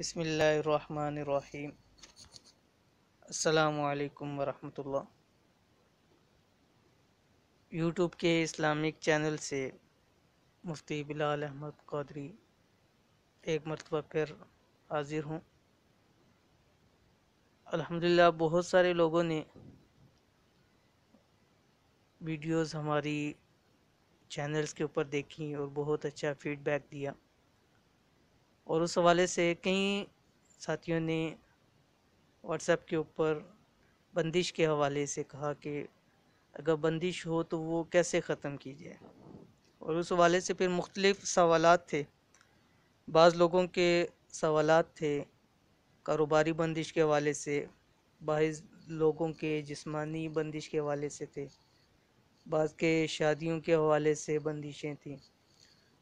بسم اللہ الرحمن الرحیم۔ السلام علیکم ورحمۃ اللہ۔ یوٹیوب کے اسلامک چینل سے مفتی بلال احمد قادری ایک مرتبہ پھر حاضر ہوں۔ الحمدللہ بہت سارے لوگوں نے ویڈیوز ہماری چینلز کے اوپر دیکھی اور بہت اچھا فیڈ بیک دیا، اور اس حوالے سے کئی ساتھیوں نے واٹس ایپ کے اوپر بندش کے حوالے سے کہا کہ اگر بندش ہو تو وہ کیسے ختم کی جائے، اور اس حوالے سے پھر مختلف سوالات تھے۔ بعض لوگوں کے سوالات تھے کاروباری بندش کے حوالے سے، بعض لوگوں کے جسمانی بندش کے حوالے سے تھے، بعض کے شادیوں کے حوالے سے بندشیں تھیں،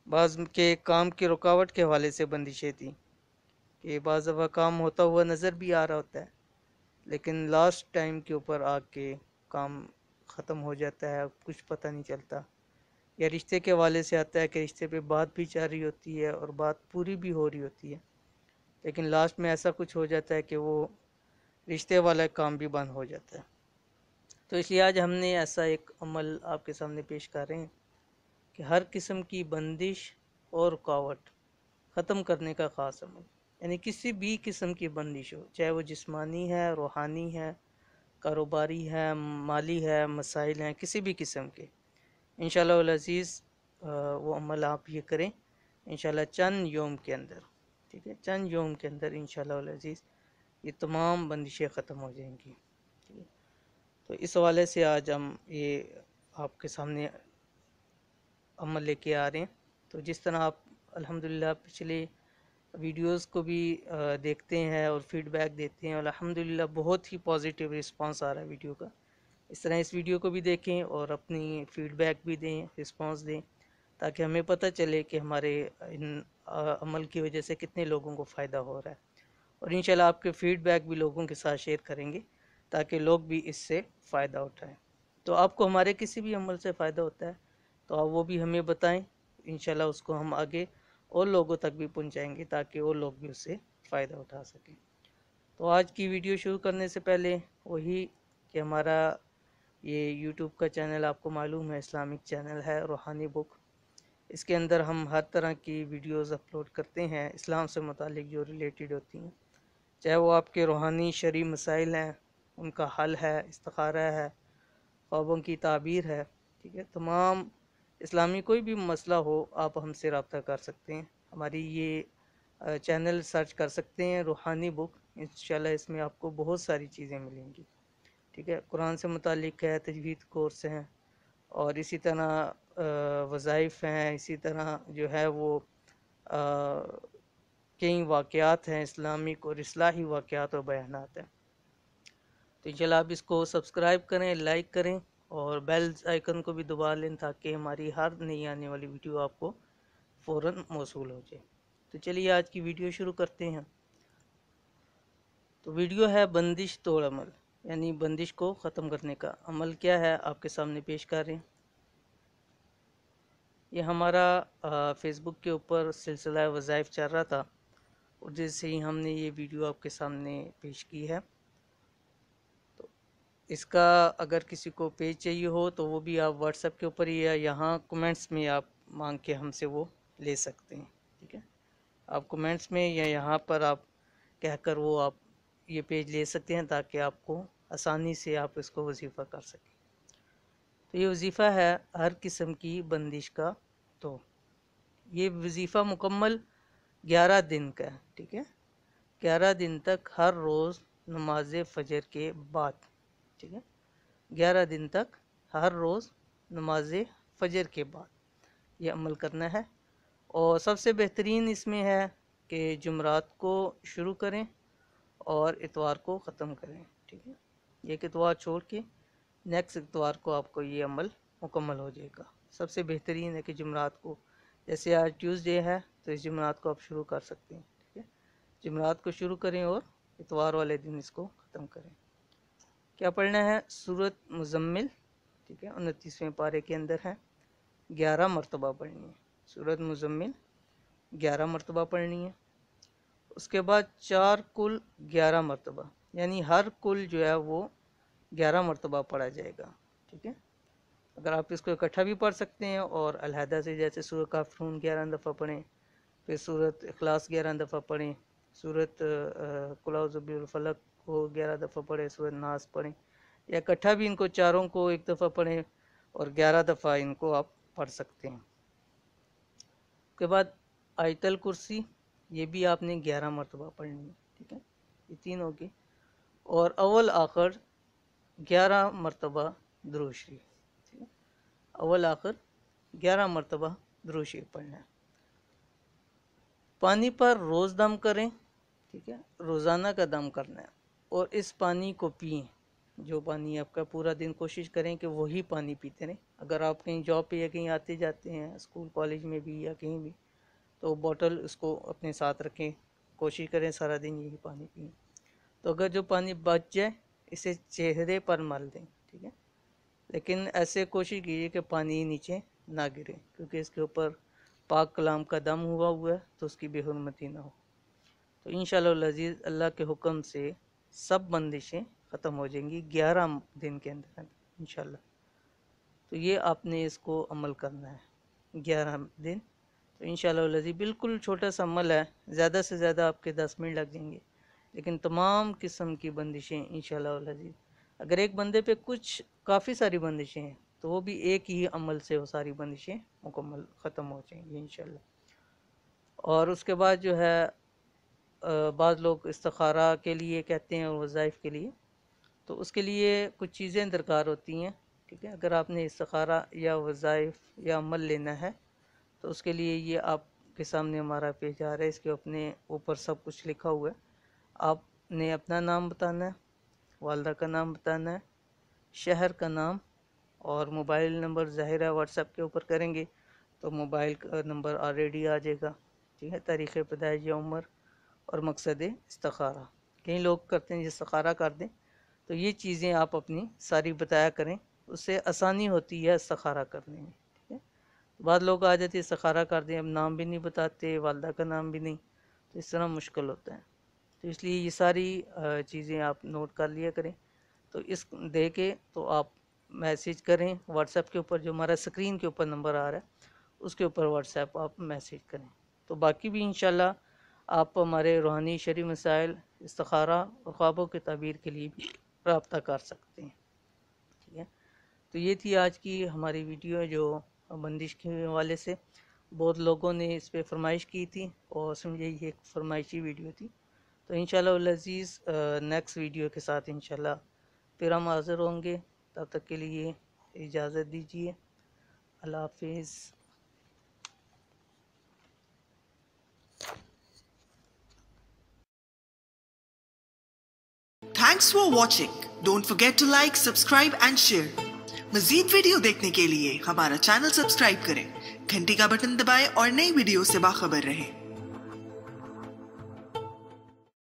بعض کے کام کی رکاوٹ کے حوالے سے بندشیں تھیں کہ بعض دفعہ کام ہوتا ہوا نظر بھی آ رہا ہوتا ہے لیکن لاسٹ ٹائم کے اوپر آ کے کام ختم ہو جاتا ہے، کچھ پتہ نہیں چلتا، یا رشتے کے حوالے سے آتا ہے کہ رشتے پہ بات بھی چل رہی ہوتی ہے اور بات پوری بھی ہو رہی ہوتی ہے لیکن لاسٹ میں ایسا کچھ ہو جاتا ہے کہ وہ رشتے والا کام بھی بند ہو جاتا ہے۔ تو اس لیے آج ہم نے ایسا ایک عمل آپ کے سامنے پیش کر رہے ہیں کہ ہر قسم کی بندش اور رکاوٹ ختم کرنے کا خاص عمل، یعنی کسی بھی قسم کی بندش ہو، چاہے وہ جسمانی ہے، روحانی ہے، کاروباری ہے، مالی ہے، مسائل ہیں، کسی بھی قسم کے، انشاءاللہ العزیز وہ عمل آپ یہ کریں انشاءاللہ چند یوم کے اندر، ٹھیک ہے، چند یوم کے اندر انشاءاللہ العزیز یہ تمام بندشیں ختم ہو جائیں گی، ٹھیک ہے۔ تو اس حوالے سے آج ہم یہ آپ کے سامنے عمل لے کے آ رہے ہیں۔ تو جس طرح آپ الحمدللہ پچھلے ویڈیوز کو بھی دیکھتے ہیں اور فیڈ بیک دیتے ہیں، اور الحمدللہ بہت ہی پازیٹیو رسپانس آ رہا ہے ویڈیو کا، اس طرح اس ویڈیو کو بھی دیکھیں اور اپنی فیڈ بیک بھی دیں، رسپانس دیں، تاکہ ہمیں پتہ چلے کہ ہمارے ان عمل کی وجہ سے کتنے لوگوں کو فائدہ ہو رہا ہے، اور انشاءاللہ آپ کے فیڈ بیک بھی لوگوں کے ساتھ شیئر کریں گے تاکہ لوگ بھی اس سے فائدہ اٹھائیں۔ تو آپ کو ہمارے کسی بھی عمل سے فائدہ ہوتا ہے تو آپ وہ بھی ہمیں بتائیں، انشاءاللہ اس کو ہم آگے اور لوگوں تک بھی پہنچائیں گے تاکہ وہ لوگ بھی اس سے فائدہ اٹھا سکیں۔ تو آج کی ویڈیو شروع کرنے سے پہلے وہی کہ ہمارا یہ یوٹیوب کا چینل آپ کو معلوم ہے اسلامک چینل ہے، روحانی بک، اس کے اندر ہم ہر طرح کی ویڈیوز اپلوڈ کرتے ہیں اسلام سے متعلق جو ریلیٹڈ ہوتی ہیں، چاہے وہ آپ کے روحانی شرعی مسائل ہیں، ان کا حل ہے، استخارہ ہے، خوابوں کی تعبیر ہے، ٹھیک ہے، تمام اسلامی کوئی بھی مسئلہ ہو آپ ہم سے رابطہ کر سکتے ہیں۔ ہماری یہ چینل سرچ کر سکتے ہیں روحانی بک، انشاءاللہ اس میں آپ کو بہت ساری چیزیں ملیں گی، ٹھیک ہے، قرآن سے متعلق ہے، تجوید کورس ہیں، اور اسی طرح وظائف ہیں، اسی طرح جو ہے وہ کئی واقعات ہیں اسلامک اور اصلاحی واقعات اور بیانات ہیں۔ تو انشاءاللہ آپ اس کو سبسکرائب کریں، لائک کریں اور بیل آئیکن کو بھی دبا لیں تاکہ ہماری ہر نئی آنے والی ویڈیو آپ کو فوراً موصول ہو جائے۔ تو چلیے آج کی ویڈیو شروع کرتے ہیں۔ تو ویڈیو ہے بندش توڑ عمل، یعنی بندش کو ختم کرنے کا عمل کیا ہے آپ کے سامنے پیش کر رہے ہیں۔ یہ ہمارا فیس بک کے اوپر سلسلہ وظائف چل رہا تھا اور جیسے ہی ہم نے یہ ویڈیو آپ کے سامنے پیش کی ہے، تو اس کا اگر کسی کو پیج چاہیے ہو تو وہ بھی آپ واٹس ایپ کے اوپر یا یہاں کومنٹس میں آپ مانگ کے ہم سے وہ لے سکتے ہیں، ٹھیک ہے، آپ کومنٹس میں یا یہاں پر آپ کہہ کر وہ آپ یہ پیج لے سکتے ہیں تاکہ آپ کو آسانی سے آپ اس کو وظیفہ کر سکیں۔ تو یہ وظیفہ ہے ہر قسم کی بندش کا تو یہ وظیفہ مکمل 11 دن کا ہے، ٹھیک ہے، 11 دن تک ہر روز نماز فجر کے بعد، ٹھیک ہے، 11 دن تک ہر روز نماز فجر کے بعد یہ عمل کرنا ہے، اور سب سے بہترین اس میں ہے کہ جمعرات کو شروع کریں اور اتوار کو ختم کریں، ٹھیک ہے، ایک اتوار چھوڑ کے نیکسٹ اتوار کو آپ کو یہ عمل مکمل ہو جائے گا۔ سب سے بہترین ہے کہ جمعرات کو، جیسے آج ٹیوزڈے ہے تو اس جمعرات کو آپ شروع کر سکتے ہیں، ٹھیک ہے، جمعرات کو شروع کریں اور اتوار والے دن اس کو ختم کریں۔ کیا پڑھنا ہے؟ سورۃ مزمل، ٹھیک ہے، 29ویں پارے کے اندر ہے، 11 مرتبہ پڑھنی ہے، سورۃ مزمل 11 مرتبہ پڑھنی ہے۔ اس کے بعد 4 کل 11 مرتبہ، یعنی ہر کل جو ہے وہ 11 مرتبہ پڑھا جائے گا، ٹھیک ہے۔ اگر آپ اس کو اکٹھا بھی پڑھ سکتے ہیں اور علیحدہ سے، جیسے سورہ کافرون 11 دفعہ پڑھیں، پھر سورۃ اخلاص 11 دفعہ پڑھیں، سورۃ قل اعوذ برب الفلق کو 11 دفعہ پڑھیں، سورۃ ناس پڑھیں، یا اکٹھا بھی ان کو چاروں کو ایک دفعہ پڑھیں اور 11 دفعہ ان کو آپ پڑھ سکتے ہیں۔ اس کے بعد آیت الکرسی، یہ بھی آپ نے 11 مرتبہ پڑھنی ہے، ٹھیک ہے، یہ 3 ہوگی، اور اول آخر 11 مرتبہ درود شریف، ٹھیک ہے، اول آخر 11 مرتبہ درود شریف پڑھنا ہے۔ پانی پر روز دم کریں، ٹھیک ہے، روزانہ کا دم کرنا ہے، اور اس پانی کو پئیں، جو پانی آپ کا پورا دن کوشش کریں کہ وہی پانی پیتے رہیں۔ اگر آپ کہیں جاب پہ یا کہیں آتے جاتے ہیں، اسکول کالج میں بھی یا کہیں بھی، تو بوٹل اس کو اپنے ساتھ رکھیں، کوشش کریں سارا دن یہی پانی پئیں۔ تو اگر جو پانی بچ جائے اسے چہرے پر مل دیں، ٹھیک ہے، لیکن ایسے کوشش کیجیے کہ پانی نیچے نہ گرے، کیونکہ اس کے اوپر پاک کلام کا دم ہوا ہے تو اس کی بے حرمتی نہ ہو۔ تو انشاءاللہ العزیز اللہ کے حکم سے سب بندشیں ختم ہو جائیں گی 11 دن کے اندر انشاءاللہ۔ تو یہ آپ نے اس کو عمل کرنا ہے 11 دن۔ تو انشاءاللہ العزیز بالکل چھوٹا سا عمل ہے، زیادہ سے زیادہ آپ کے 10 منٹ لگ جائیں گے، لیکن تمام قسم کی بندشیں انشاءاللہ العزیز، اگر ایک بندے پہ کچھ کافی ساری بندشیں ہیں تو وہ بھی ایک ہی عمل سے وہ ساری بندشیں مکمل ختم ہو جائیں گی انشاءاللہ۔ اور اس کے بعد جو ہے بعض لوگ استخارہ کے لیے کہتے ہیں اور وظائف کے لیے، تو اس کے لیے کچھ چیزیں درکار ہوتی ہیں، ٹھیک ہے۔ اگر آپ نے استخارہ یا وظائف یا عمل لینا ہے تو اس کے لیے یہ آپ کے سامنے ہمارا پیج آ رہا ہے، اس کے اپنے اوپر سب کچھ لکھا ہوا ہے۔ آپ نے اپنا نام بتانا ہے، والدہ کا نام بتانا ہے، شہر کا نام، اور موبائل نمبر ظاہر ہے واٹس ایپ کے اوپر کریں گے تو موبائل کا نمبر آلریڈی آ جائے گا، ٹھیک ہے، تاریخ پیدائش یا عمر، اور مقصد استخارہ۔ کئی لوگ کرتے ہیں استخارہ کر دیں، تو یہ چیزیں آپ اپنی ساری بتایا کریں، اس سے آسانی ہوتی ہے استخارہ کرنے میں، ٹھیک ہے۔ بعض لوگ آ جاتے استخارہ کر دیں، اب نام بھی نہیں بتاتے، والدہ کا نام بھی نہیں، تو اس طرح مشکل ہوتا ہے۔ تو اس لیے یہ ساری چیزیں آپ نوٹ کر لیا کریں۔ تو اس دے کے تو آپ میسیج کریں واٹس ایپ کے اوپر، جو ہمارا اسکرین کے اوپر نمبر آ رہا ہے اس کے اوپر واٹس ایپ آپ میسیج کریں۔ تو باقی بھی انشاءاللہ آپ ہمارے روحانی شرعی مسائل، استخارہ اور خوابوں کی تعبیر کے لیے بھی رابطہ کر سکتے ہیں، ٹھیک ہے۔ تو یہ تھی آج کی ہماری ویڈیو جو بندش کے حوالے سے بہت لوگوں نے اس پہ فرمائش کی تھی، اور سمجھے یہ ایک فرمائشی ویڈیو تھی۔ تو انشاءاللہ العزیز نیکسٹ ویڈیو کے ساتھ انشاءاللہ پھر ہم حاضر ہوں گے، تب تک کے لیے اجازت دیجیے، اللہ حافظ۔ Thanks for watching. Don't forget to like, subscribe and share. مزید ویڈیو دیکھنے کے لیے ہمارا چینل سبسکرائب کریں، گھنٹی کا بٹن دبائیں اور نئی ویڈیو سے باخبر رہیں۔